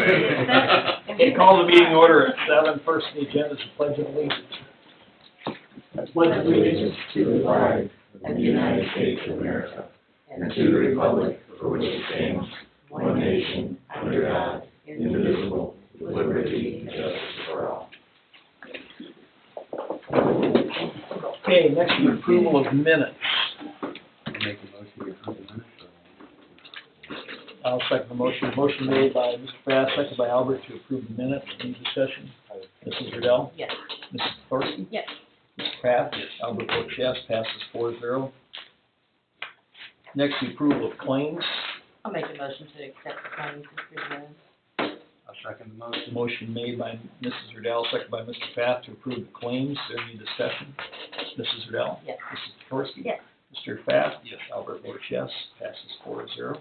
Okay, call the meeting order at 7. First on the agenda is the Pledge of Allegiance. I pledge allegiance to the flag of the United States of America and to the republic for which it stands, one nation, under God, indivisible, with liberty and justice for all. Okay, next is approval of minutes. Make a motion to approve the minutes. I'll second the motion. Motion made by Mr. Bass, seconded by Albert to approve the minutes. Any discussion? Mrs. Riddell? Yes. Mrs. Thorsky? Yes. Mr. Pratt? Yes. Albert votes yes, passes 4-0. Next, the approval of claims. I'll make a motion to accept the claims as presented. I'll second the motion. Motion made by Mrs. Riddell, seconded by Mr. Pratt to approve the claims. Is there any discussion? Mrs. Riddell? Yes. Mrs. Thorsky? Yes. Mr. Pratt? Yes. Albert votes yes, passes 4-0.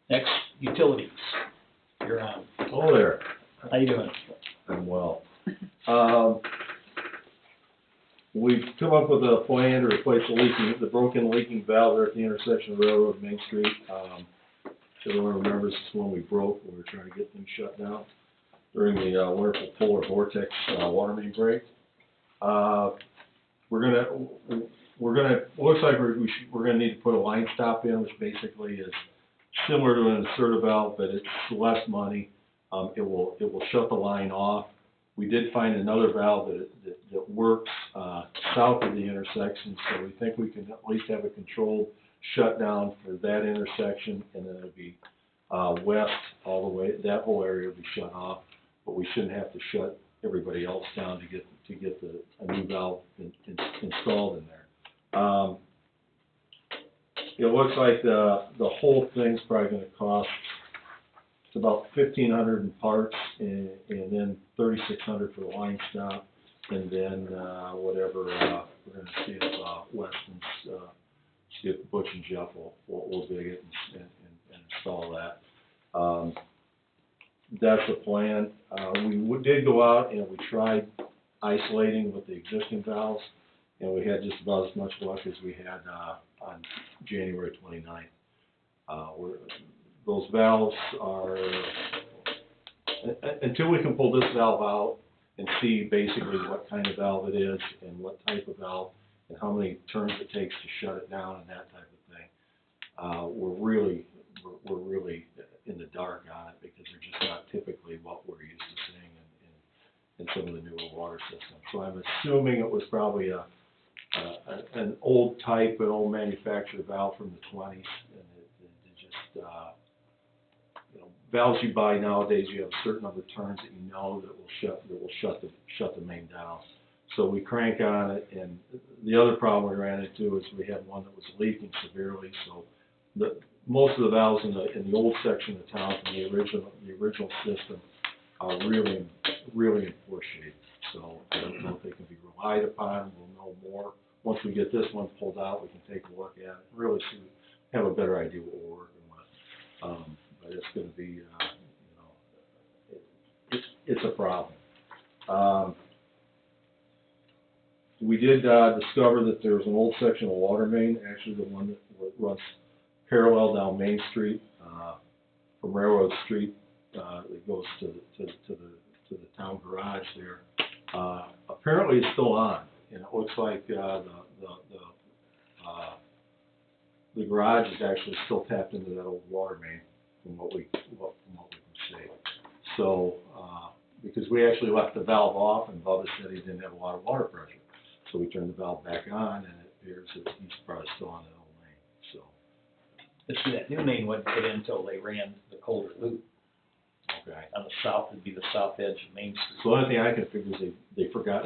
Next, utilities. You're on. Hello there. How you doing? I'm well. We've come up with a plan to replace the broken leaking valve there at the intersection of Railroad and Main Street. Everyone remembers this one we broke when we were trying to get things shut down during the wonderful polar vortex water main break. Looks like we're gonna need to put a line stop in, which basically is similar to an inserter valve, but it's less money. It will shut the line off. We did find another valve that works south of the intersection, so we think we can at least have a controlled shutdown for that intersection, and then it'll be west all the way. That whole area will be shut off, but we shouldn't have to shut everybody else down to get a new valve installed in there. It looks like the whole thing's probably going to cost about $1,500 in parts, and then $3,600 for the line stop, and then whatever we're going to see if see if Butch and Jeff will dig it and install that. That's the plan. We did go out and we tried isolating with the existing valves, and we had just about as much luck as we had on January 29th. Those valves are, until we can pull this valve out and see basically what kind of valve it is and what type of valve and how many turns it takes to shut it down and that type of thing, we're really in the dark on it, because they're just not typically what we're used to seeing in some of the newer water systems. So I'm assuming it was probably an old type, an old manufactured valve from the 20s, and it just valves you buy nowadays, you have a certain number of turns that you know that will shut the main down. So we crank on it, and the other problem we ran into is we had one that was leaking severely. So most of the valves in the old section of town from the original system are really in poor shape. So I don't know if they can be relied upon. We'll know more once we get this one pulled out. We can take a look at it, really have a better idea what we're working with. But it's going to be, it's a problem. We did discover that there's an old section of water main, actually the one that runs parallel down Main Street from Railroad Street. It goes to the town garage there. Apparently, it's still on, and it looks like the garage is actually still tapped into that old water main, from what we can see. So, because we actually left the valve off, and Bubba said he didn't have a lot of water pressure, so we turned the valve back on, and it appears that he's probably still on that old main. So, See, that new main wouldn't get in until they ran the colder loop. okay. On the south, would be the south edge of Main Street. So the only thing I can figure is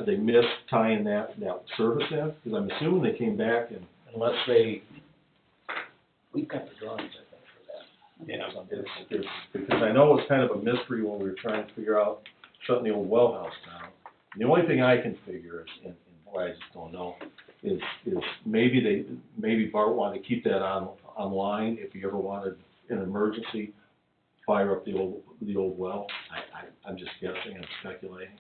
they missed tying that service in, because I'm assuming they came back and. Unless we've got the drawings, I think, for that. Yeah, it's because I know it's kind of a mystery when we were trying to figure out shutting the old well house down. And the only thing I can figure is, and why I just don't know, is maybe Bart wanted to keep that online if he ever wanted an emergency, fire up the old well. I'm just guessing, I'm speculating,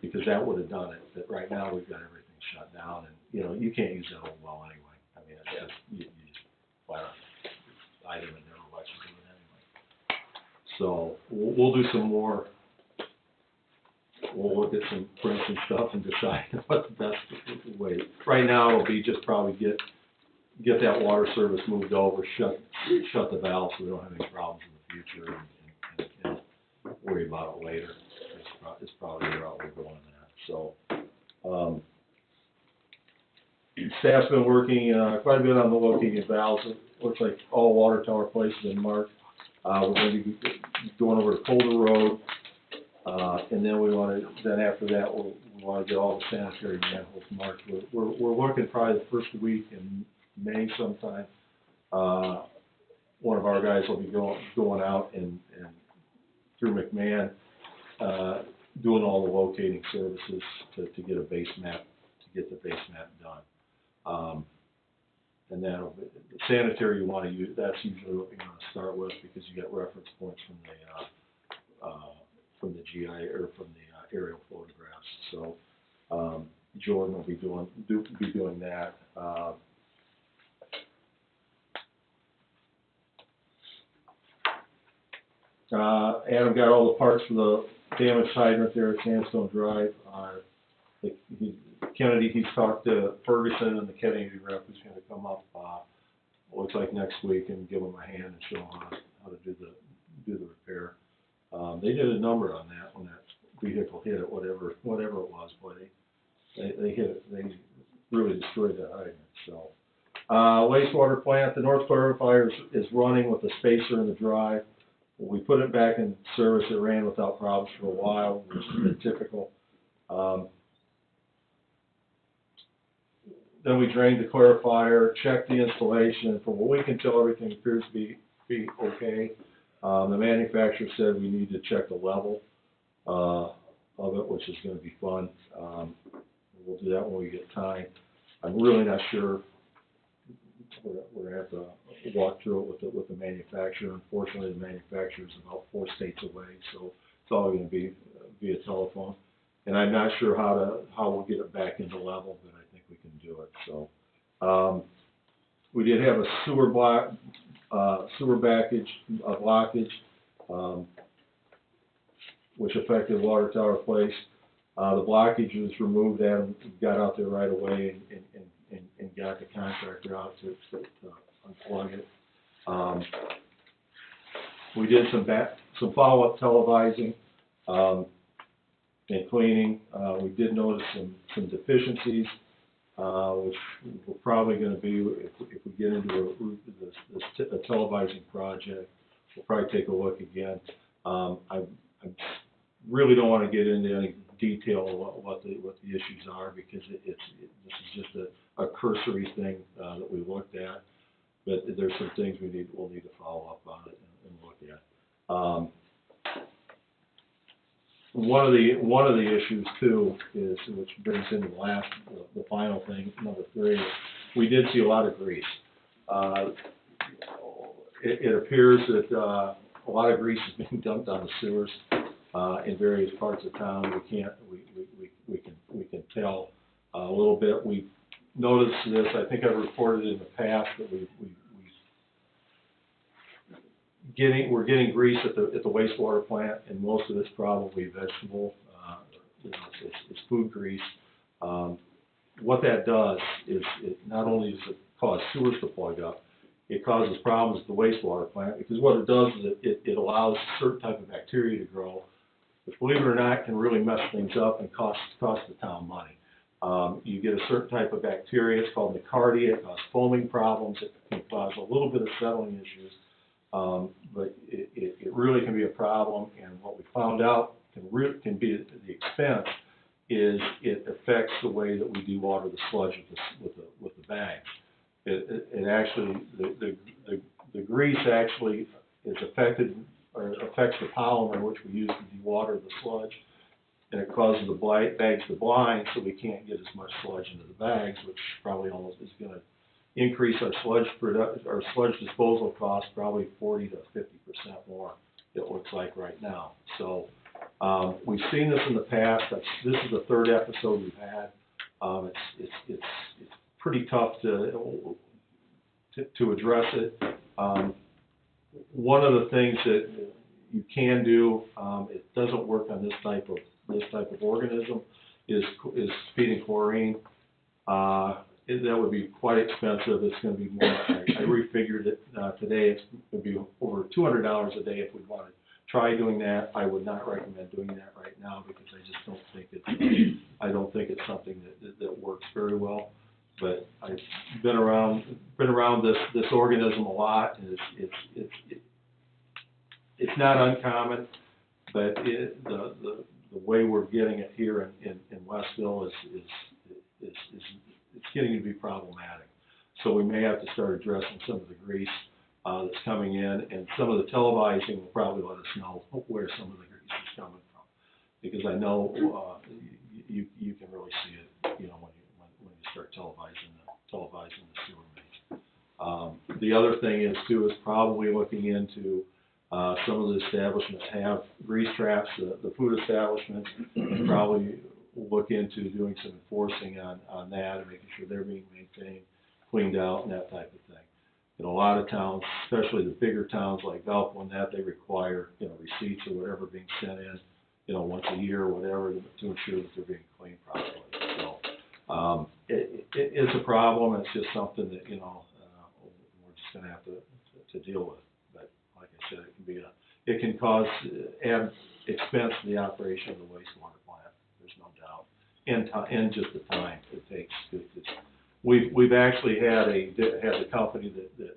because that would have done it. But right now we've got everything shut down, and you can't use that old well anyway. I mean, it's just you just fire up. I would never let you do it anyway. So we'll do some more. We'll look at some prints and stuff and decide what the best way. Right now, it'll be just probably get that water service moved over, shut the valve so we don't have any problems in the future, and worry about it later. It's probably the route we're going at. So, staff's been working quite a bit on the locating valves. It looks like all water tower places in March. We're going to be going over to Colder Road, and then then after that we want to get all the sanitary manholes marked. We're looking probably the first week in May sometime. One of our guys will be going out and through McMahon, doing all the locating services to get a base map, done. And then the sanitary you want to use, that's usually what you want to start with because you get reference points from the GI or from the aerial photographs. So Jordan will be doing that. Adam got all the parts for the damaged hydrant there at Sandstone Drive. Kennedy, he's talked to Ferguson and the Kennedy rep who's going to come up, looks like next week, and give him a hand and show him how to do the repair. They did a number on that when that vehicle hit it, whatever it was, boy, they hit it, they really destroyed that hydrant. So, wastewater plant, the North Clarifier is running with the spacer in the drive. We put it back in service. It ran without problems for a while, which has been typical. Then we drained the clarifier, checked the installation, and from what we can tell, everything appears to be okay. The manufacturer said we need to check the level of it, which is going to be fun. We'll do that when we get time. I'm really not sure. We're going to have to walk through it with the manufacturer. Unfortunately, the manufacturer is about 4 states away, so it's all going to be via telephone. And I'm not sure how we'll get it back into level, but I think we can do it. So we did have a sewer blockage, which affected Water Tower Place. The blockage was removed and got out there right away and got the contractor out to unplug it. We did some follow-up televising and cleaning. We did notice some deficiencies, which we're probably going to be, if we get into a televising project, we'll probably take a look again. I really don't want to get into any detail of what the issues are because this is just a cursory thing that we looked at, but there's some things we'll need to follow up on it and look at. One of the issues too is, which brings into the final thing, number 3, we did see a lot of grease. It appears that a lot of grease is being dumped on the sewers in various parts of town. We can tell a little bit. We noticed this. I think I've reported in the past that we're getting grease at the wastewater plant, and most of it's probably vegetable. It's food grease. What that does is it not only does it cause sewers to plug up, it causes problems at the wastewater plant because what it does is it allows a certain type of bacteria to grow, which, believe it or not, can really mess things up and cost the town money. You get a certain type of bacteria. It's called Nocardia. It causes foaming problems. It can cause a little bit of settling issues. But it really can be a problem, and what we found out can be at the expense is it affects the way that we dewater the sludge with the bags. It actually, the grease actually is affected or affects the polymer which we use to dewater the sludge, and it causes the bags to blind, so we can't get as much sludge into the bags, which probably almost is going to increase our sludge disposal costs probably 40 to 50% more. It looks like right now. So we've seen this in the past. This is the 3rd episode we've had. It's pretty tough to address it. One of the things that you can do, it doesn't work on this type of organism, is feeding chlorine. That would be quite expensive. It's going to be more. I refigured it today. It's going to be over $200 a day if we want to try doing that. I would not recommend doing that right now because I just don't think it's something that works very well. But I've been around this organism a lot, and it's not uncommon, but the way we're getting it here in Westville is it's getting to be problematic. So we may have to start addressing some of the grease that's coming in, and some of the televising will probably let us know where some of the grease is coming from, because I know you can really see it, you know, when you start televising the sewer mains. The other thing is probably looking into some of the establishments have grease traps. The food establishments probably look into doing some enforcing on that and making sure they're being maintained, cleaned out, and that type of thing. In a lot of towns, especially the bigger towns like Valpo and that, they require, you know, receipts or whatever being sent in, you know, once a year or whatever to ensure that they're being cleaned properly. So it's a problem. It's just something that, you know, we're just going to have to deal with. But like I said, it can cause add expense to the operation of the wastewater plant. There's no doubt, and just the time it takes. We've actually had the company that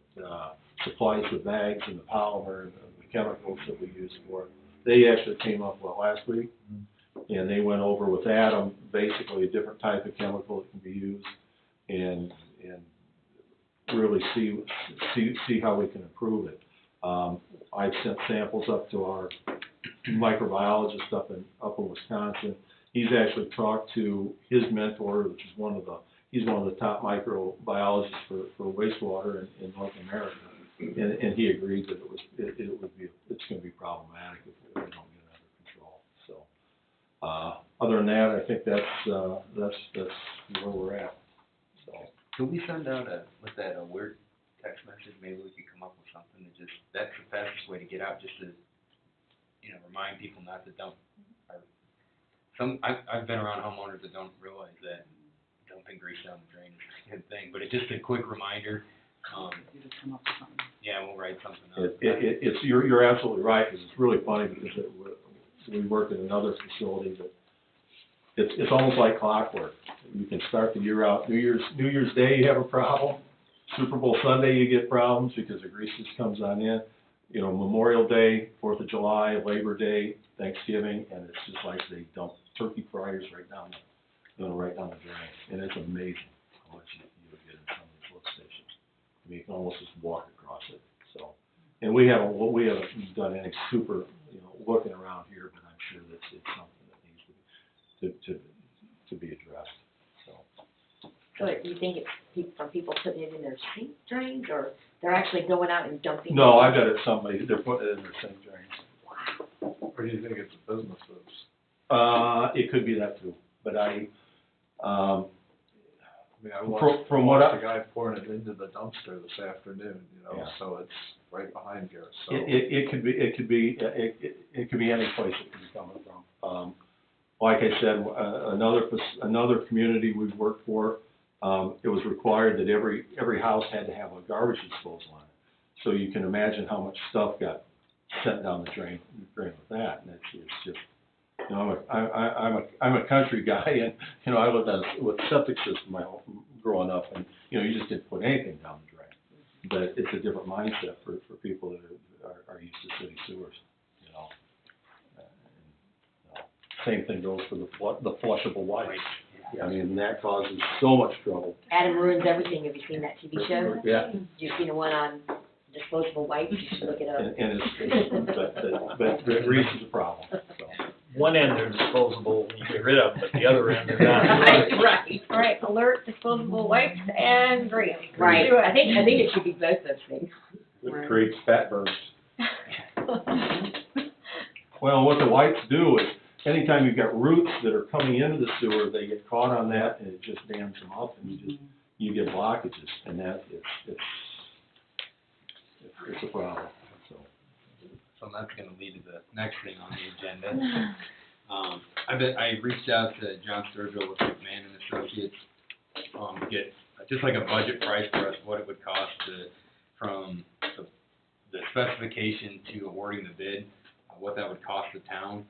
supplies the bags and the polymer and the chemicals that we use for it. They actually came up last week, and they went over with Adam basically a different type of chemical that can be used, and really see how we can improve it. I've sent samples up to our microbiologist up in Wisconsin. He's actually talked to his mentor, which is he's one of the top microbiologists for wastewater in North America, and he agreed that it's going to be problematic if we don't get it under control. So, other than that, I think that's where we're at. So, Could we send out a weird text message? Maybe we could come up with something that's the fastest way to get out, just to, you know, remind people not to dump. I've been around homeowners that don't realize that dumping grease down the drain is a good thing, but it's just a quick reminder. You just come up with something. Yeah, we'll write something up. You're absolutely right, because it's really funny because we work in another facility that it's almost like clockwork. You can start the year out. New Year's Day you have a problem. Super Bowl Sunday you get problems because the grease just comes on in. You know, Memorial Day, 4th of July, Labor Day, Thanksgiving, and it's just like they dump turkey fryers right down the drain, and it's amazing how much you get in some of these lift stations. I mean, you can almost just walk across it. So, and we haven't done any super, you know, looking around here, but I'm sure that it's something that needs to be addressed. So do you think it's from people putting it in their sink drains, or they're actually going out and dumping? No, I bet it's somebody, they're putting it in their sink drains. Wow. Or do you think it's a businesses? It could be that too, but I mean, I from what watched the guy pouring it into the dumpster this afternoon, you know, Yeah. so it's right behind here, so. it could be any place it could be coming from. Like I said, another community we've worked for, it was required that every house had to have a garbage disposal on it. So you can imagine how much stuff got sent down the drain with that, and it's just, you know, I'm a country guy, and you know, I lived with a septic system growing up, and you know, you just didn't put anything down the drain. But it's a different mindset for people that are used to city sewers, you know. Same thing goes for the flushable wipes. I mean, that causes so much trouble. Adam ruins everything. Have you seen that TV show? Yeah. You've seen the one on disposable wipes? You should look it up. And but grease is a problem. So. One end they're disposable, you get rid of them, but the other end they're not. Right. All right, alert, disposable wipes, and grease. Right. Do it. I think it should be both those things. It creates fat burns. Well, what the wipes do is, anytime you've got roots that are coming into the sewer, they get caught on that, and it just dams them up, and you get blockages, and that it's a problem. So so that's gonna lead to the next thing on the agenda. I reached out to John Sturgill with McMahon and Associates, to get just like a budget price for us, what it would cost from the specification to awarding the bid, what that would cost the town.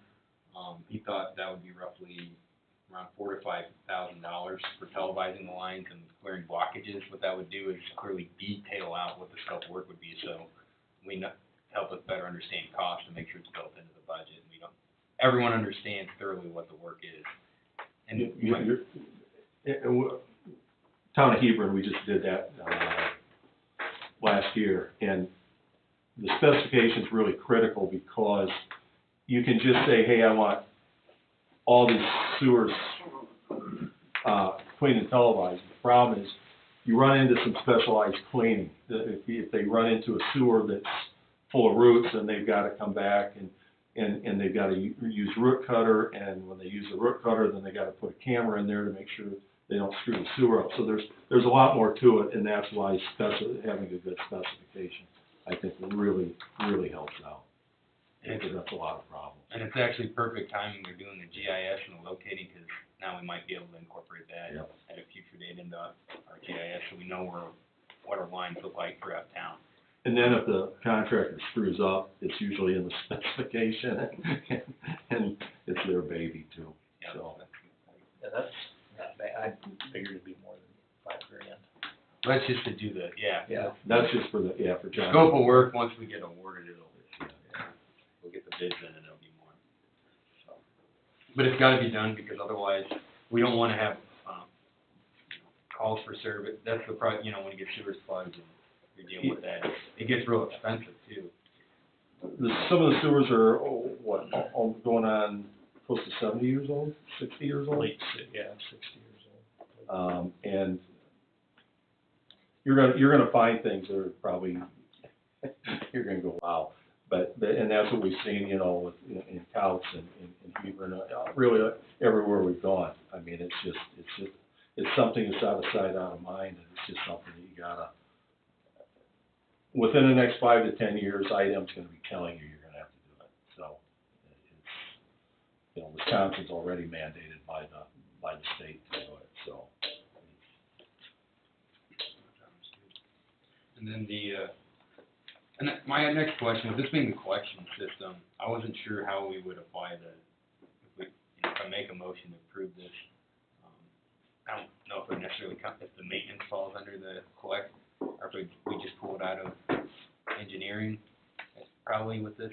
He thought that would be roughly around $4,000 to $5,000 for televising the lines and clearing blockages. What that would do is clearly detail out what the scope of work would be, so help us better understand cost and make sure it's built into the budget. Everyone understands thoroughly what the work is. And Town of Hebron, we just did that last year, and the specification's really critical because you can just say, hey, I want all these sewers cleaned and televised. The problem is you run into some specialized cleaning. If they run into a sewer that's full of roots, then they've got to come back and they've got to use root cutter, and when they use a root cutter, then they got to put a camera in there to make sure they don't screw the sewer up. So there's a lot more to it, and that's why having a good specification, I think, really helps out. Because that's a lot of problems. And it's actually perfect timing. They're doing the GIS and the locating, because now we might be able to incorporate that at a future date into our GIS, so we know what our lines look like throughout town. And then if the contractor screws up, it's usually in the specification, and it's their baby too. Yeah, So. Yeah, that's not bad. I figured it'd be more than $5,000. That's just to do the, Yeah. That's just for for John. scope of work. Once we get awarded, we'll get the bids in and it'll be more. So, but it's gotta be done, because otherwise, we don't wanna have, calls for service. That's the when you get sewers plugged and you're dealing with that, it gets real expensive too. Some of the sewers are, going on close to 70 years old, 60 years old? 60 years old. And you're gonna find things that are probably, you're gonna go, wow. And that's what we've seen, in Couts and in Hebron, really everywhere we've gone. I mean, it's something that's out of sight, out of mind, and it's just something that you gotta, within the next 5 to 10 years, IDEM's gonna be telling you're gonna have to do it. So, Wisconsin's already mandated by the state to do it, so. And then my next question, with this being the collection system, I wasn't sure how we would apply if I make a motion to approve this. I don't know if it necessarily if the maintenance falls under the collect, or if we just pull it out of engineering, probably with this.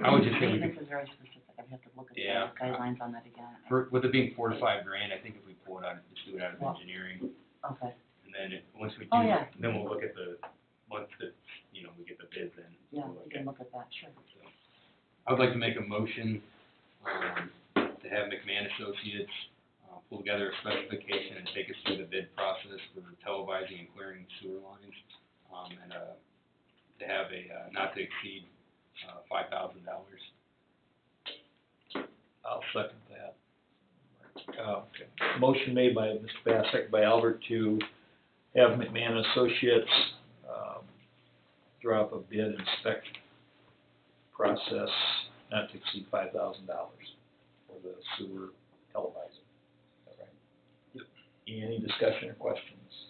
I would just say we could. Maintenance is very specific, I'd have to look at Yeah. the guidelines on that again. With it being $4,000 to $5,000, I think if we pull it out, just do it out of engineering, Okay, and then once we do, Oh, yeah. then we'll look at once we get the bids in. yeah, we'll we can look at that, sure. So, I would like to make a motion, to have McMahon Associates, pull together a specification and take us through the bid process for televising and clearing sewer lines, and, to have a, not to exceed, $5,000. I'll second that. Okay. Motion made by Mr. Bass, second by Albert, to have McMahon Associates draw up a bid and spec process not to exceed $5,000 for the sewer televising. Is that right? Yep. Any discussion or questions?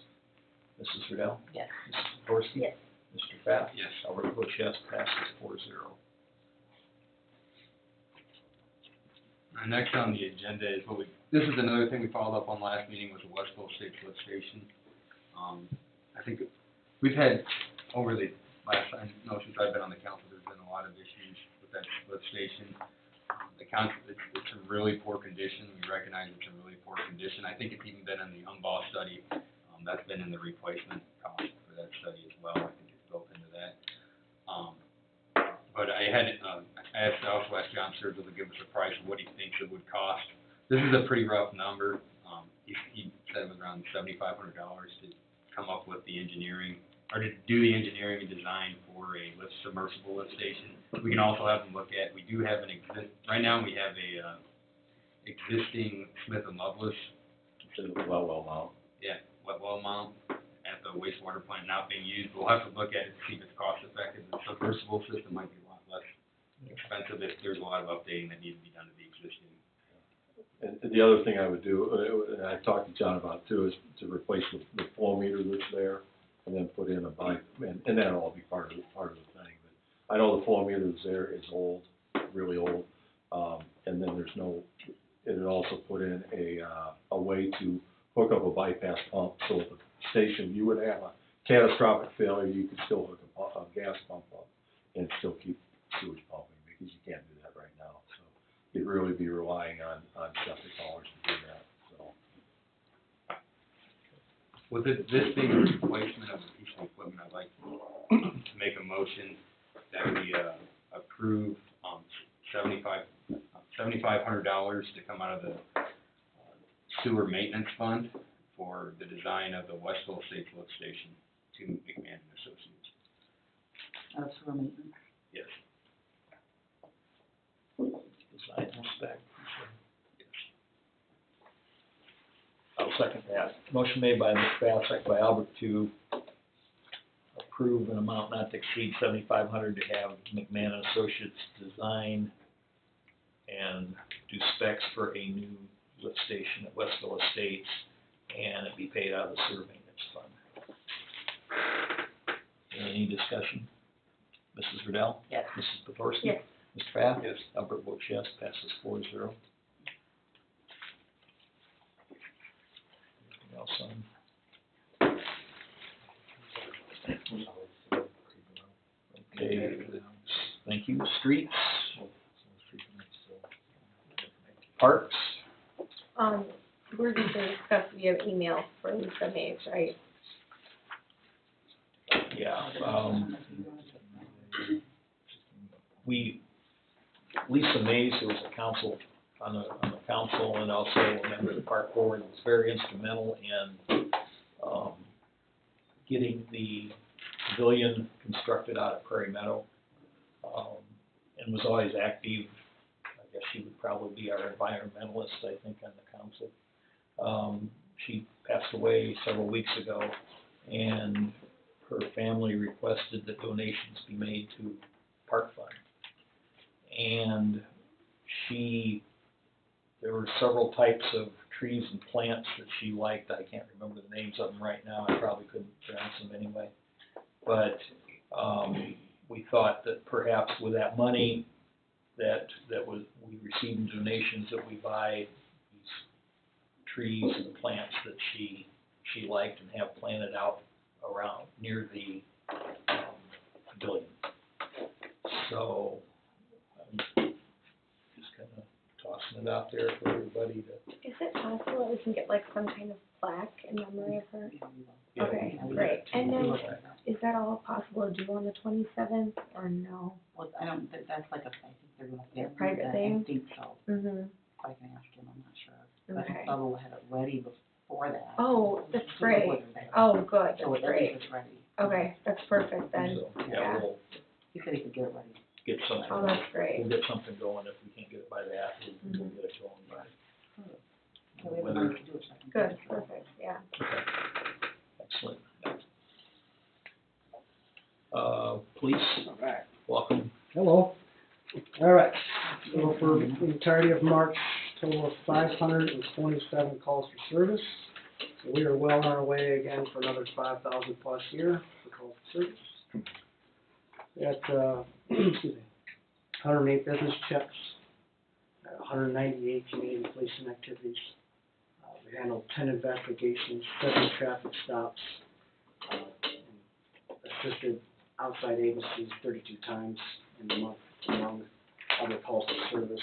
Mrs. Riddell? Yes. Mrs. Dorsey? Yes. Mr. Pfaff? Yes. Albert Bush, yes, passes 4-0. Next on the agenda is this is another thing we followed up on last meeting, was the Westville State Lift Station. I think we've had, over the last, I know since I've been on the council, there's been a lot of issues with that lift station. The council, it's in really poor condition. We recognize it's in really poor condition. I think it's even been in the UMBA study. That's been in the replacement cost for that study as well. I think it's built into that. But I also asked John Sturgill to give us a price of what he thinks it would cost. This is a pretty rough number. He said it was around $7,500 to come up with the engineering, or to do the engineering and design for a submersible lift station. We can also have them look at, we do have right now we have a existing Smith & Lovelace. Well mount. Yeah, wet well mount at the the wastewater plant not being used. We'll have to look at it to see if it's cost effective. The submersible system might be a lot less expensive if there's a lot of updating that needs to be done to the existing. And the other thing I would do, and I talked to John about too, is to replace the flow meter that's there, and then put in a bike, and that'll all be part of the thing. But I know the flow meter that's there is old, really old, and then there's no, it would also put in a way to hook up a bypass pump, so at the station, you would have a catastrophic failure, you could still hook a gas pump up and still keep sewage pumping, because you can't do that right now, so you'd really be relying on septic haulers to do that, so. With this being a replacement of a piece of equipment, I'd like to make a motion that we approve $7,500 to come out of the sewer maintenance fund for the design of the Westville Estates lift station to McMahon and Associates. Sewer maintenance. Yes. Design and spec. I'll second that. Motion made by Ms. Bass, second by Albert to approve an amount not to exceed $7,500 to have McMahon and Associates design and do specs for a new lift station at Westville Estates, and it be paid out of the sewer maintenance fund. Any discussion? Mrs. Riddell? Yes. Mrs. Petrosky? Yes. Mr. Pfaff? Yes. Albert votes yes, passes 4-0. Anything else on? Okay, thank you. Streets? Parks? We're just gonna discuss via email for Lisa Mays, right? Yeah, Lisa Mays, who was a council, on the council and also a member of the park board, was very instrumental in, getting the pavilion constructed out at Prairie Meadow, and was always active. I guess she would probably be our environmentalist, I think, on the council. She passed away several weeks ago, and her family requested that donations be made to Park Fund. And there were several types of trees and plants that she liked. I can't remember the names of them right now. I probably couldn't pronounce them anyway. But we thought that perhaps with that money we received in donations, that we buy these trees and plants that she liked and have planted out around near the pavilion. So I'm just kind of tossing it out there for everybody to. Is it possible that we can get like some kind of plaque in memory of her? Yeah, Okay, we- great. And then, Okay. is that all possible to do on the 27th or no? Well, I don't, that's like I think they're gonna. A private thing? I think so. Mm-hmm. I can ask him, I'm not sure. But Okay. I thought we'll have it ready before that. Oh, that's So great. we're there. Oh, good, So that's at great. least it's ready. Okay, that's perfect then. So, Yeah. yeah, we'll He said he could get it ready. get something. Oh, that's great. We'll get something going. If we can't get it by that, we'll get it going by. So we have Whether- money to do it, so I can get Good, it. perfect, yeah. Okay. Excellent. Police, All right. welcome. Hello. All right. So for the entirety of March, total of 527 calls for service. So we are well on our way again for another 5,000 plus year for calls for service. We had, excuse me, 108 business checks, 198 community policing activities. We handled 10 investigations, 7 traffic stops, assisted outside agencies 32 times in the month, among other calls for service,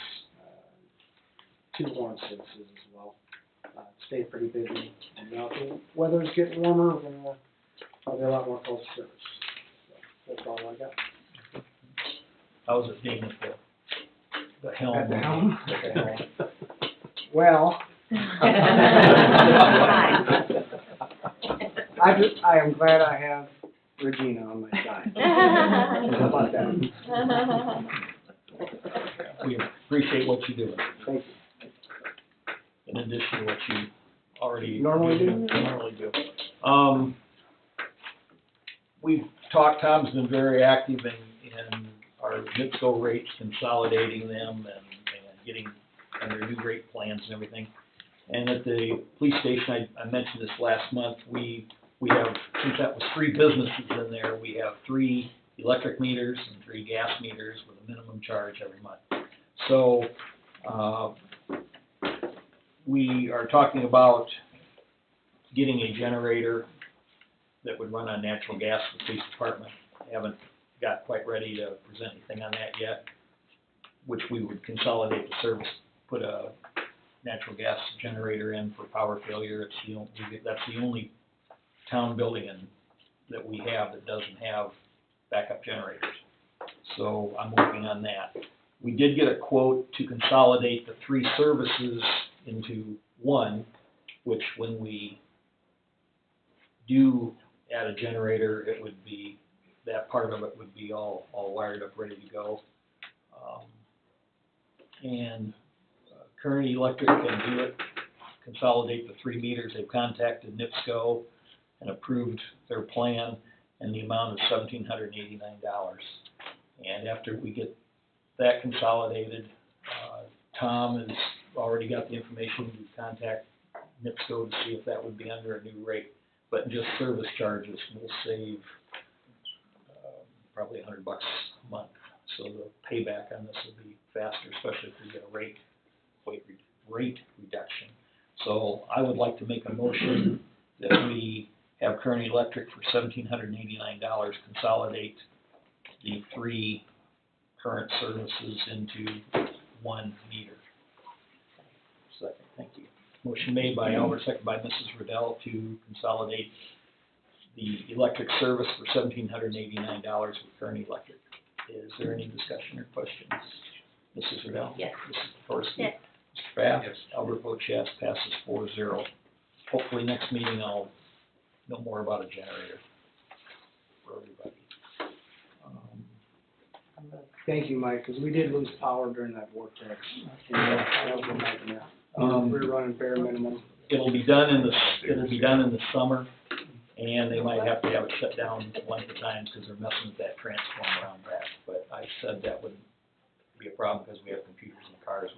2 warrant services as well. Stayed pretty busy, and now the weather's getting warmer, and probably a lot more calls for service. So that's all I got. How's it being at the helm? At the helm? At the helm. Well, I am glad I have Regina on my side. How about that? We appreciate what you do, Thank in addition to what you already Normally do. Normally do. Tom's been very active in our NIPSCO rates, consolidating them and getting under new rate plans and everything. And at the police station, I mentioned this last month, we have, since that was 3 businesses in there, we have 3 electric meters and 3 gas meters with a minimum charge every month. So, we are talking about getting a generator that would run on natural gas for the police department. Haven't got quite ready to present anything on that yet, which we would consolidate the service, put a natural gas generator in for power failure. That's the only town building that we have that doesn't have backup generators. So I'm working on that. We did get a quote to consolidate the 3 services into one, which when we do add a generator, it would be, that part of it would be all wired up, ready to go. Kearney Electric can do it, consolidate the 3 meters. They've contacted NIPSCO and approved their plan, and the amount is $1,789. And after we get that consolidated, Tom has already got the information to contact NIPSCO to see if that would be under a new rate. But just service charges will save probably $100 a month. So the payback on this will be faster, especially if we get a rate reduction. So I would like to make a motion that we have Kearney Electric for $1,789 consolidate the 3 current services into 1 meter. Second, thank you. Motion made by Albert, second by Mrs. Riddell to consolidate the electric service for $1,789 with Kearney Electric. Is there any discussion or questions? Mrs. Riddell? Yes. Mrs. Petrosky? Yes. Mr. Pfaff? Yes. Albert votes yes, passes 4-0. Hopefully next meeting I'll know more about a generator for everybody. Thank you, Mike, because we did lose power during that vortex. That was a nightmare. We were running bare minimum. It'll be done in the summer, and they might have to have it shut down a length of times because they're messing with that transformer on that. But I said that wouldn't be a problem because we have computers in the cars.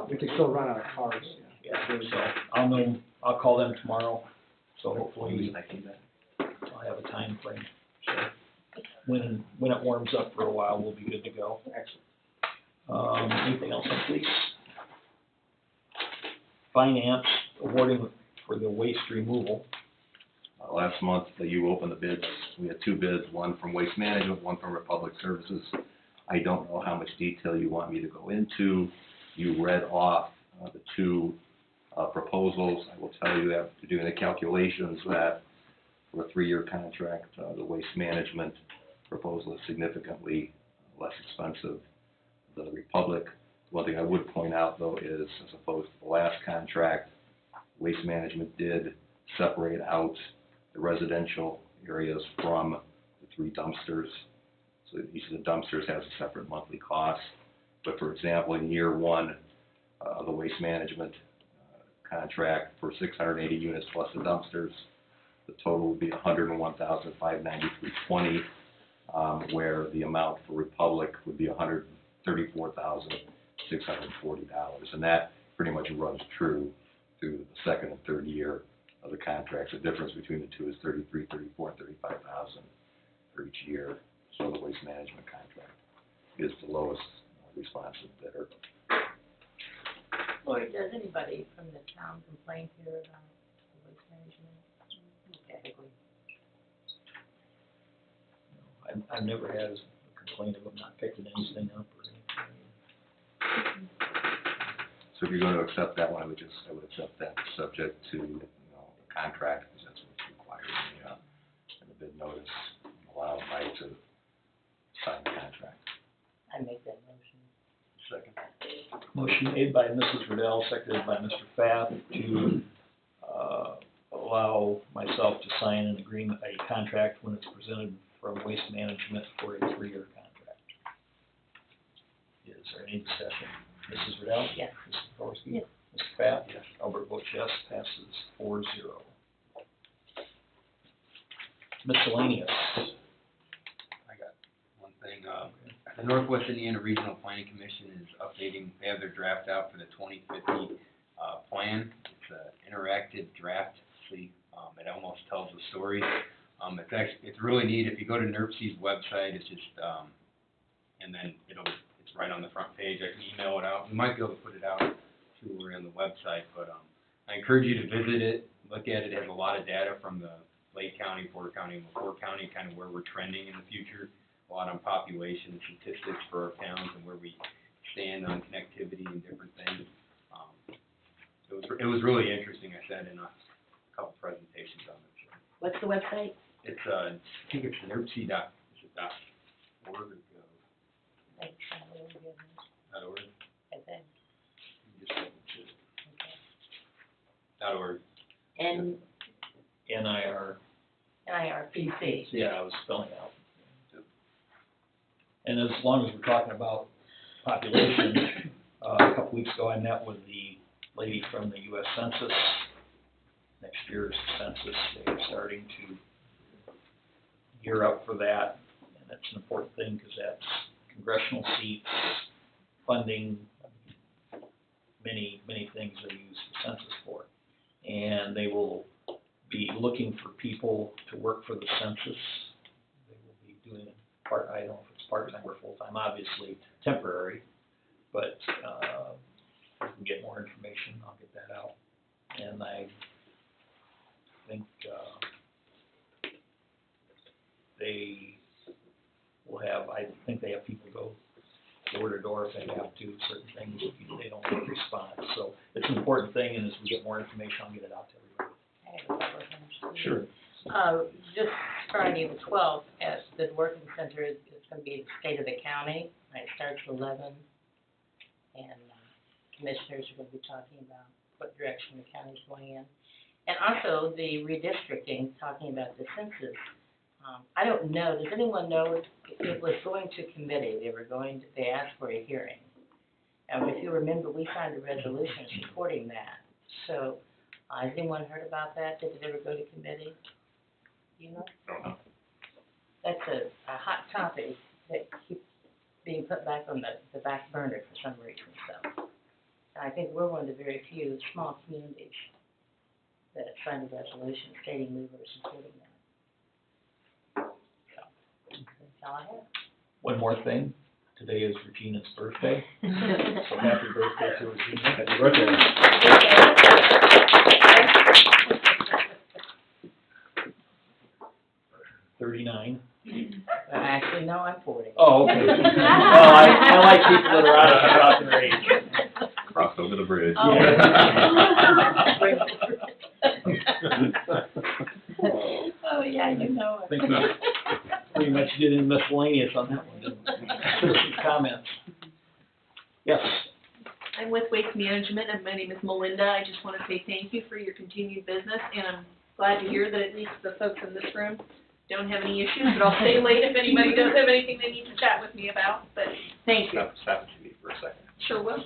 We could still run out of cars. Yeah, so I'll call them tomorrow, so hopefully I'll have a time frame. So when it warms up for a while, we'll be good to go. Excellent. Anything else on police? Finance, awarding for the waste removal. Last month, you opened the bids. We had 2 bids, one from Waste Management, one from Republic Services. I don't know how much detail you want me to go into. You read off the 2 proposals. I will tell you that after doing the calculations that for a 3-year contract, the Waste Management proposal is significantly less expensive than the Republic. One thing I would point out, though, is as opposed to the last contract, Waste Management did separate out the residential areas from the 3 dumpsters. So each of the dumpsters has a separate monthly cost. But for example, in year 1, the Waste Management contract for 680 units plus the dumpsters, the total would be $101,593.20, where the amount for Republic would be $134,640, and that pretty much runs true through the 2nd and 3rd year of the contracts. The difference between the 2 is $33,000, $34,000, and $35,000 for each year. So the Waste Management contract is the lowest responsive bidder. Lori, does anybody from the town complain here about the waste management? Typically. I've never had a complaint of them not picking anything up or anything. So if you're going to accept that one, I would accept that subject to the contract, because that's what's required in the bid notice, allow Mike to sign the contract. I make that motion. Second. Motion made by Mrs. Riddell, seconded by Mr. Pfaff to allow myself to sign an agreement, a contract when it's presented from Waste Management for a 3-year contract. Is there any discussion? Mrs. Riddell? Yes. Mrs. Petrosky? Yes. Mr. Pfaff? Yes. Albert votes yes, passes 4-0. Miscellaneous. the Northwest Indiana Regional Planning Commission is updating, they have their draft out for the 2050, plan. It's an interactive draft, so it almost tells the story. It's really neat. If you go to NERC's website, it's just, and then it's right on the front page. I can email it out. We might be able to put it out too, we're on the website, but, I encourage you to visit it, look at it. It has a lot of data from the Lake County, Porter County, and McClure County, kind of where we're trending in the future. A lot on population statistics for our towns and where we stand on connectivity and different things. It was really interesting. I sat in a couple presentations on it. What's the website? It's I think it's NERC.org or gov. Thanks, we'll give them, .org. and then, Just double check. okay. .org. And NIR, NIRPC. yeah, I was spelling out. And as long as we're talking about population, a couple weeks ago I met with the lady from the U.S. Census. Next year's census, they're starting to gear up for that, and that's an important thing because that's congressional seats, funding, many things they use the census for. And they will be looking for people to work for the census. They will be doing it I don't know if it's part-time or full-time, obviously temporary, but if we can get more information, I'll get that out. And I think they will have, I think they have people go door to door if they have to, certain things, if they don't get a response. So it's an important thing, and as we get more information, I'll get it out to everybody. I have a couple of things. Sure. Just Friday the 12th, at the working center, it's going to be the state of the county, and it starts at 11, and commissioners are going to be talking about what direction the county's going in. And also the redistricting, talking about the census. I don't know, does anyone know if it was going to committee, they asked for a hearing. And if you remember, we signed a resolution supporting that. So, has anyone heard about that? Did it ever go to committee? You know? Don't know. That's a hot topic that keeps being put back on the back burner for some reason, so. And I think we're one of the very few small communities that signed a resolution stating we were supporting that. So, that's all I have. One more thing, today is Regina's birthday, so happy birthday to Regina. Happy birthday. 39. Actually, no, I'm 40. Oh, okay. Well, I like people that are honest about their age. Cross over the bridge. Oh. Oh, yeah, you know I it. think we pretty much did in miscellaneous on that one, didn't we? Citizens' comments. Yes. I'm with Waste Management, and my name is Melinda. I just want to say thank you for your continued business, and I'm glad to hear that at least the folks in this room don't have any issues, but I'll stay late if anybody does have anything they need to chat with me about, but Thank you. Stop to me for a second. sure will.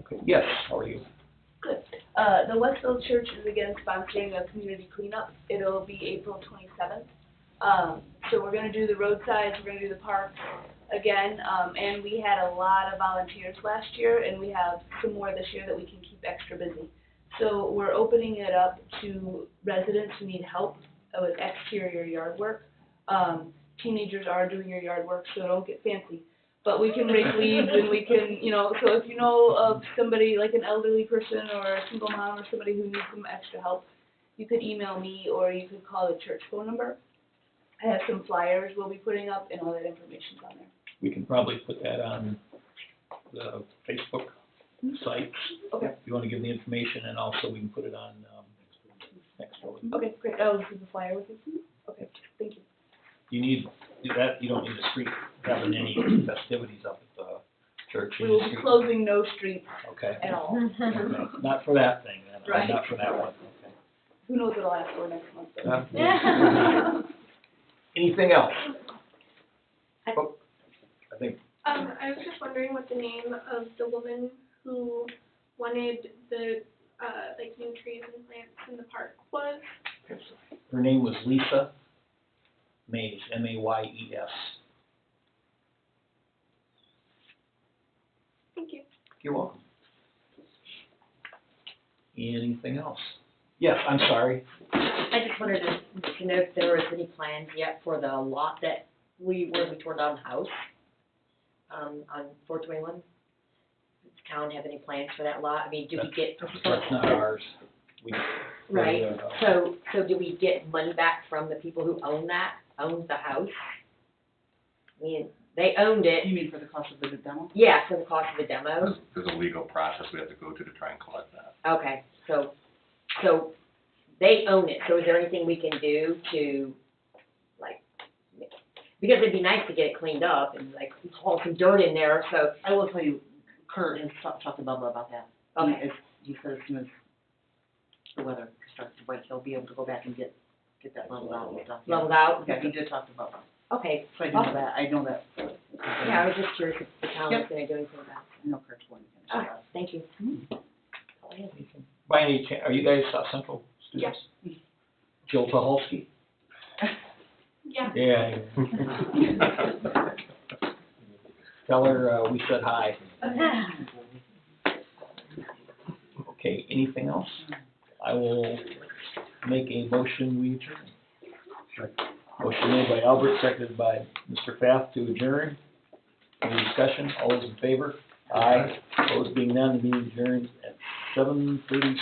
Okay. Yes, how are you? Good. The Westville Church is again sponsoring a community cleanup. It'll be April 27th. So we're going to do the roadsides, we're going to do the parks again, and we had a lot of volunteers last year, and we have some more this year that we can keep extra busy. So we're opening it up to residents who need help with exterior yard work. Teenagers are doing your yard work, so don't get fancy. But we can rake leaves, and we can, so if you know of somebody, like an elderly person or a single mom or somebody who needs some extra help, you could email me or you could call the church phone number. I have some flyers we'll be putting up, and all that information's on there. We can probably put that on the Facebook site. Okay. If you want to give the information, and also we can put it on next door. Okay, great. Oh, this is the flyer with you? Okay, thank you. You don't need the street having any festivities up at the church. We will be closing no streets Okay. at all. Okay. Not for that thing, then. Right. Not for that one, okay. Who knows what I'll ask for next month, but. Anything else? Oh, I think, I was just wondering what the name of the woman who wanted the, new trees and plants in the park was. her name was Lisa Mays, M-A-Y-E-S. Thank you. You're welcome. Anything else? Yes, I'm sorry. I just wanted to know if there was any plans yet for the lot that where we tore down the house, on 421. Does town have any plans for that lot? I mean, do we get? That's not ours. We, Right, uh, so do we get money back from the people who own the house? I mean, they owned it, You mean for the cost of the demo? yeah, for the cost of the demo. There's a legal process we have to go to try and collect that. Okay, so they own it, so is there anything we can do to, like, because it'd be nice to get it cleaned up and like haul some dirt in there, so, I will tell you, Kurt has talked to Bubba about that. Okay. He said as soon as the weather starts to break, he'll be able to go back and get that leveled out and stuff. Yeah. leveled out. Yeah, he did talk to Bubba, Okay, so I know that. yeah, I was just curious if the town was Yep. gonna do anything about it. I know Kurt's going to finish All that. right, thank you. by any chance, are you guys South Central students? Jill Tuholsky? Yeah. Yeah. Tell her, we said hi. Okay, anything else? I will make a motion, we adjourn. Motion made by Albert, seconded by Mr. Pfaff to adjourn. Any discussion? All those in favor? Aye. Opposed being none, the meeting adjourns at 7:36.